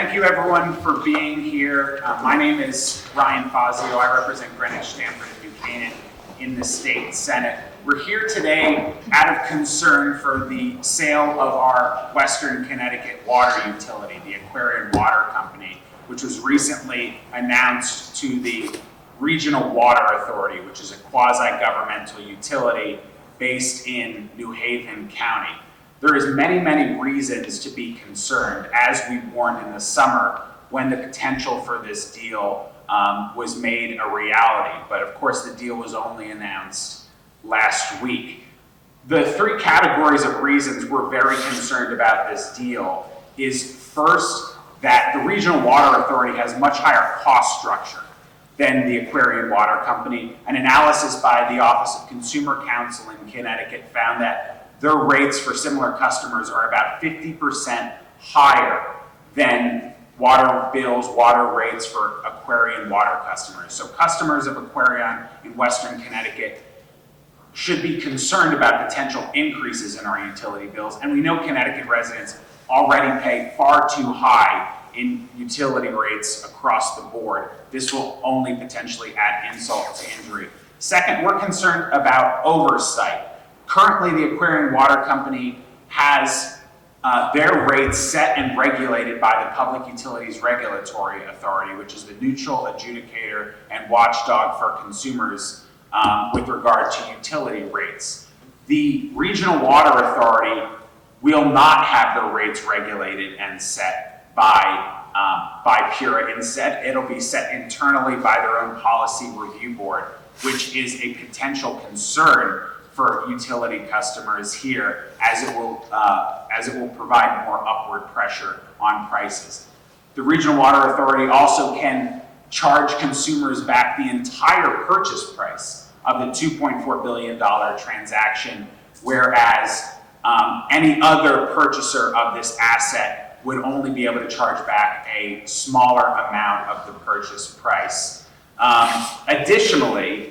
thank you everyone for being here. My name is Ryan Fazio. I represent Greenwich, Stamford, and Buchanan in the state Senate. We're here today out of concern for the sale of our Western Connecticut water utility, the Aquaion Water Company, which was recently announced to the Regional Water Authority, which is a quasi-governmental utility based in New Haven County. There is many reasons to be concerned, as we warned in the summer when the potential for this deal was made a reality. But of course, the deal was only announced last week. The three categories of reasons we're very concerned about this deal is first, that the Regional Water Authority has much higher cost structure than the Aquaion Water Company. An analysis by the Office of Consumer Counsel in Connecticut found that their rates for similar customers are about 50% higher than water bills, water rates for Aquaion water customers. So customers of Aquaion in Western Connecticut should be concerned about potential increases in our utility bills. And we know Connecticut residents already pay far too high in utility rates across the board. This will only potentially add insult to injury. Second, we're concerned about oversight. Currently, the Aquaion Water Company has their rates set and regulated by the Public Utilities Regulatory Authority, which is the neutral adjudicator and watchdog for consumers with regard to utility rates. The Regional Water Authority will not have their rates regulated and set by PURA. Instead, it'll be set internally by their own policy review board, which is a potential concern for utility customers here, as it will provide more upward pressure on prices. The Regional Water Authority also can charge consumers back the entire purchase price of the $2.4 billion transaction, whereas any other purchaser of this asset would only be able to charge back a smaller amount of the purchase price. Additionally,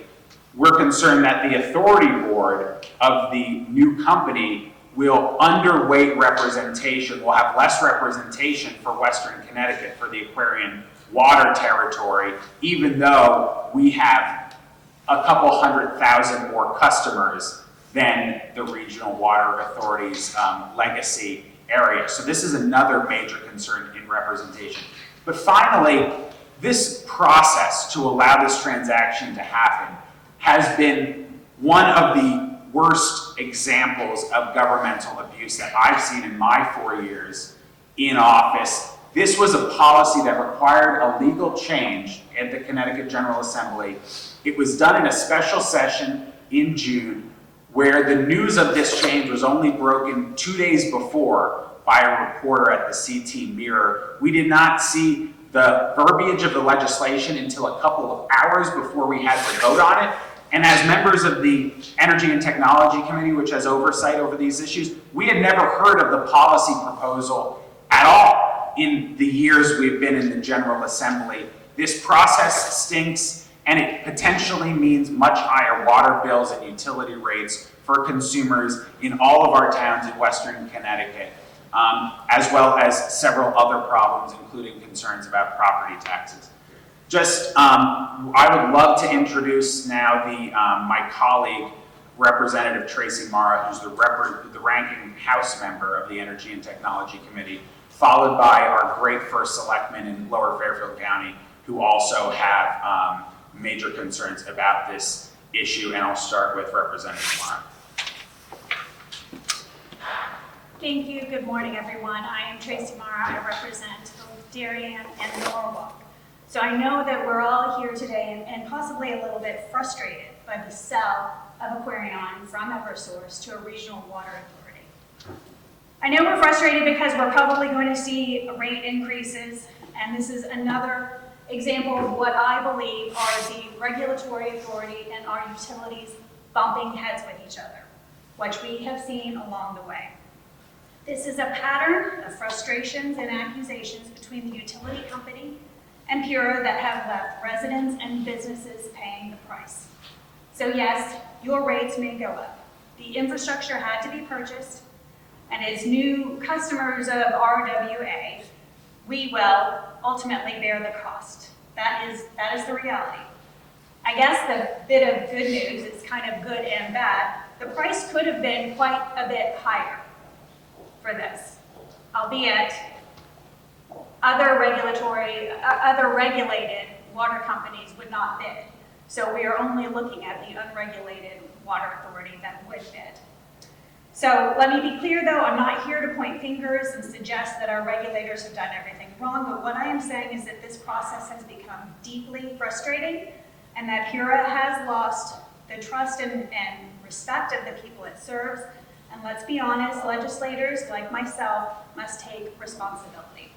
we're concerned that the authority board of the new company will underweight representation, will have less representation for Western Connecticut, for the Aquaion water territory, even though we have a couple 100,000 more customers than the Regional Water Authority's legacy area. So this is another major concern in representation. But finally, this process to allow this transaction to happen has been one of the worst examples of governmental abuse that I've seen in my 4 years in office. This was a policy that required a legal change at the Connecticut General Assembly. It was done in a special session in June, where the news of this change was only broken 2 days before by a reporter at the CT Mirror. We did not see the verbiage of the legislation until a couple of hours before we had to vote on it. And as members of the Energy and Technology Committee, which has oversight over these issues, we had never heard of the policy proposal at all in the years we've been in the General Assembly. This process stinks, and it potentially means much higher water bills and utility rates for consumers in all of our towns in Western Connecticut, as well as several other problems, including concerns about property taxes. I would love to introduce now my colleague, Representative Tracy Mara, who's the ranking House member of the Energy and Technology Committee, followed by our great first selectman in Lower Fairfield County, who also have major concerns about this issue. And I'll start with Representative Mara. Thank you. Good morning, everyone. I am Tracy Mara. I represent both Darien and Norwalk. So I know that we're all here today and possibly a little bit frustrated by the sale of Aquaion from Eversource to a Regional Water Authority. I know we're frustrated because we're probably going to see rate increases, and this is another example of what I believe are the regulatory authority and our utilities bumping heads with each other, which we have seen along the way. This is a pattern of frustrations and accusations between the utility company and PURA that have left residents and businesses paying the price. So yes, your rates may go up. The infrastructure had to be purchased, and as new customers of RWA, we will ultimately bear the cost. That is the reality. I guess the bit of good news, it's kind of good and bad, the price could have been quite a bit higher for this, albeit other regulated water companies would not bid. So we are only looking at the unregulated water authority that would bid. So let me be clear though, I'm not here to point fingers and suggest that our regulators have done everything wrong, but what I am saying is that this process has become deeply frustrating and that PURA has lost the trust and respect of the people it serves. And let's be honest, legislators like myself must take responsibility.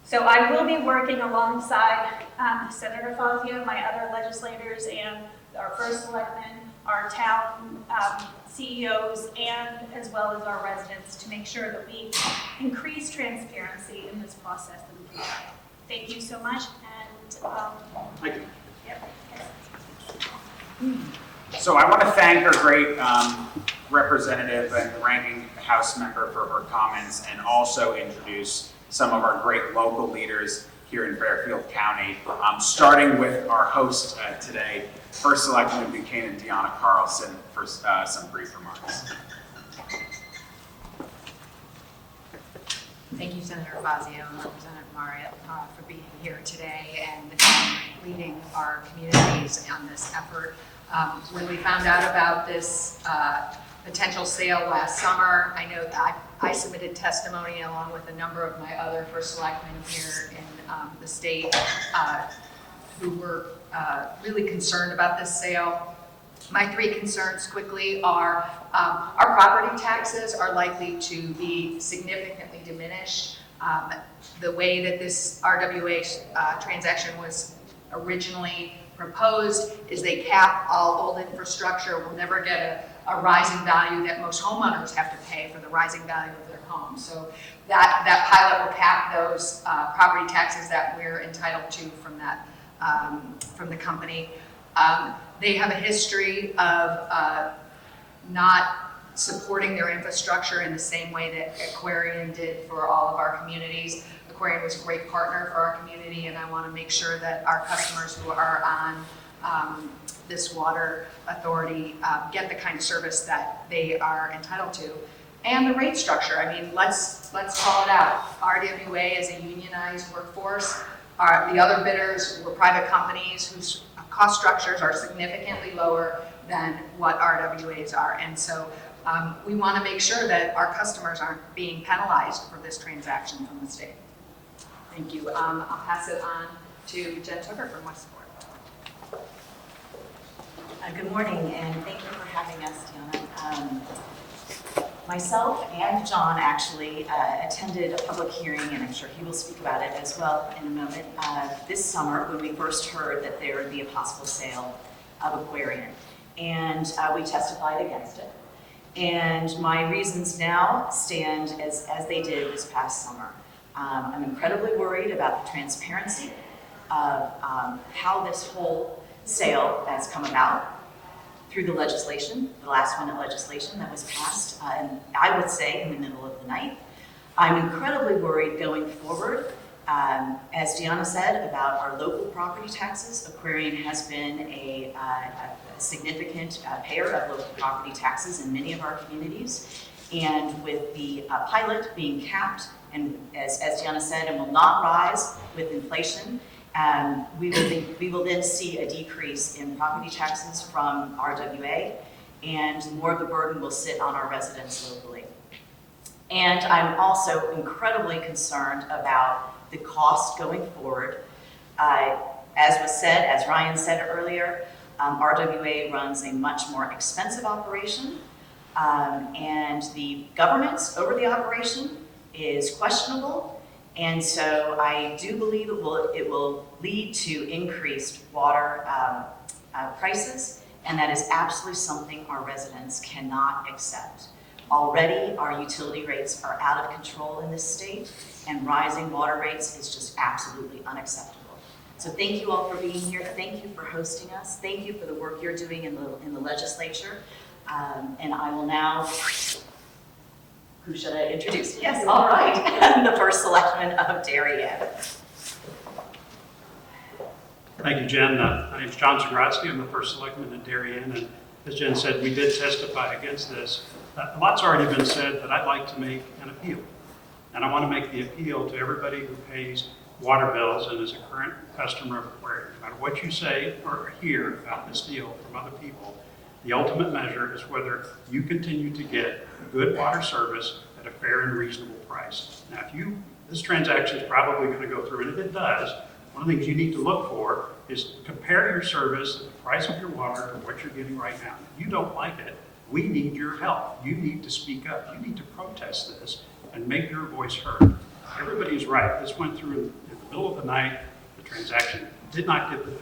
So I will be working alongside Senator Fazio, my other legislators, and our first selectmen, our town CEOs, and as well as our residents to make sure that we increase transparency in this process in the future. Thank you so much. And Thank you. yep. So I want to thank our great representative and ranking House member for her comments, and also introduce some of our great local leaders here in Fairfield County, starting with our host today, First Selectman Buchanan, Deanna Carlson, for some brief remarks. Thank you, Senator Fazio and Representative Maria, for being here today and leading our communities on this effort. When we found out about this potential sale last summer, I know that I submitted testimony along with a number of my other first selectmen here in the state who were really concerned about this sale. My three concerns quickly are our property taxes are likely to be significantly diminished. The way that this RWA transaction was originally proposed is they cap all old infrastructure. We'll never get a rising value that most homeowners have to pay for the rising value of their home. So that pilot will cap those property taxes that we're entitled to from that from the company. They have a history of not supporting their infrastructure in the same way that Aquaion did for all of our communities. Aquaion was a great partner for our community, and I want to make sure that our customers who are on this water authority get the kind of service that they are entitled to. And the rate structure, I mean, let's call it out. RWA is a unionized workforce. The other bidders were private companies whose cost structures are significantly lower than what RWAs are. And so we want to make sure that our customers aren't being penalized for this transaction from the state. Thank you. I'll pass it on to Jen Tucker from Westport. Good morning, and thank you for having us, Deanna. Myself and John actually attended a public hearing, and I'm sure he will speak about it as well in a moment, this summer when we first heard that there would be a possible sale of Aquaion. And we testified against it. And my reasons now stand as they did this past summer. I'm incredibly worried about the transparency of how this whole sale has come about through the legislation, the last minute legislation that was passed, and I would say in the middle of the night. I'm incredibly worried going forward, as Deanna said, about our local property taxes. Aquaion has been a significant payer of local property taxes in many of our communities. And with the pilot being capped, and as Deanna said, and will not rise with inflation, we will then see a decrease in property taxes from RWA, and more of the burden will sit on our residents locally. And I'm also incredibly concerned about the cost going forward. As was said, as Ryan said earlier, RWA runs a much more expensive operation, and the governance over the operation is questionable. And so I do believe it will lead to increased water prices, and that is absolutely something our residents cannot accept. Already, our utility rates are out of control in this state, and rising water rates is just absolutely unacceptable. So thank you all for being here. Thank you for hosting us. Thank you for the work you're doing in the legislature. And I will now Who should I introduce? Yes. All right, the first selectman of Darien. Thank you, Jen. My name is John Zagrodzky. I'm the first selectman in Darien, and as Jen said, we did testify against this. A lot's already been said, but I'd like to make an appeal. And I want to make the appeal to everybody who pays water bills and is a current customer of Aquarion. No matter what you say or hear about this deal from other people, the ultimate measure is whether you continue to get good water service at a fair and reasonable price. Now, this transaction is probably going to go through, and if it does, one of the things you need to look for is compare your service, the price of your water, to what you're getting right now. If you don't like it, we need your help. You need to speak up. You need to protest this and make your voice heard. Everybody's right. This went through in the middle of the night. The transaction did not get the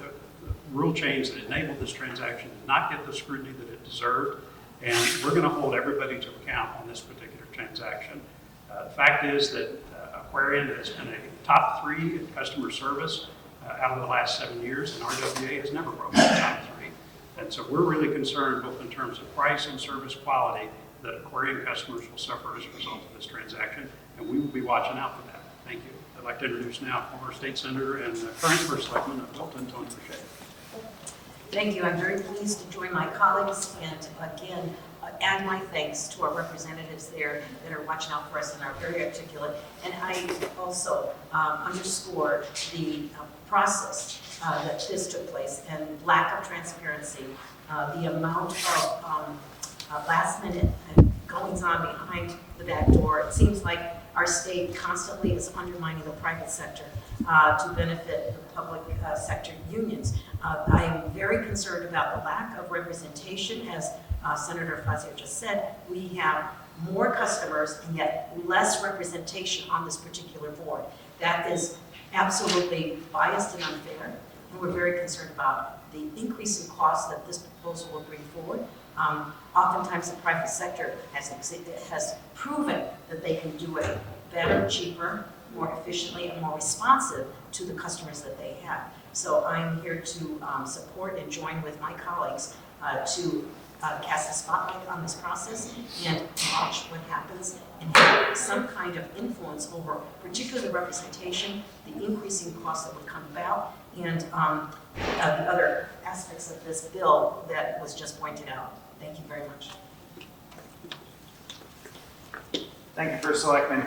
rule change that enabled this transaction, did not get the scrutiny that it deserved, and we're going to hold everybody to account on this particular transaction. The fact is that Aquarion has been a top 3 in customer service out of the last 7 years, and RWA has never broken the top 3. And so we're really concerned, both in terms of price and service quality, that Aquarion customers will suffer as a result of this transaction, and we will be watching out for that. Thank you. I'd like to introduce now former state senator and current first selectman of Milton, Tony Boucher. Thank you. I'm very pleased to join my colleagues and again add my thanks to our representatives there that are watching out for us and are very articulate. And I also underscore the process that this took place and lack of transparency, the amount of last minute goings on behind the back door. It seems like our state constantly is undermining the private sector to benefit the public sector unions. I am very concerned about the lack of representation. As Senator Fazio just said, we have more customers and yet less representation on this particular board. That is absolutely biased and unfair, and we're very concerned about the increase in costs that this proposal will bring forward. Oftentimes the private sector has proven that they can do it better, cheaper, more efficiently, and more responsive to the customers that they have. So I'm here to support and join with my colleagues to cast a spotlight on this process and watch what happens and have some kind of influence over particularly representation, the increasing costs that would come about, and the other aspects of this bill that was just pointed out. Thank you very much. Thank you, First Selectman.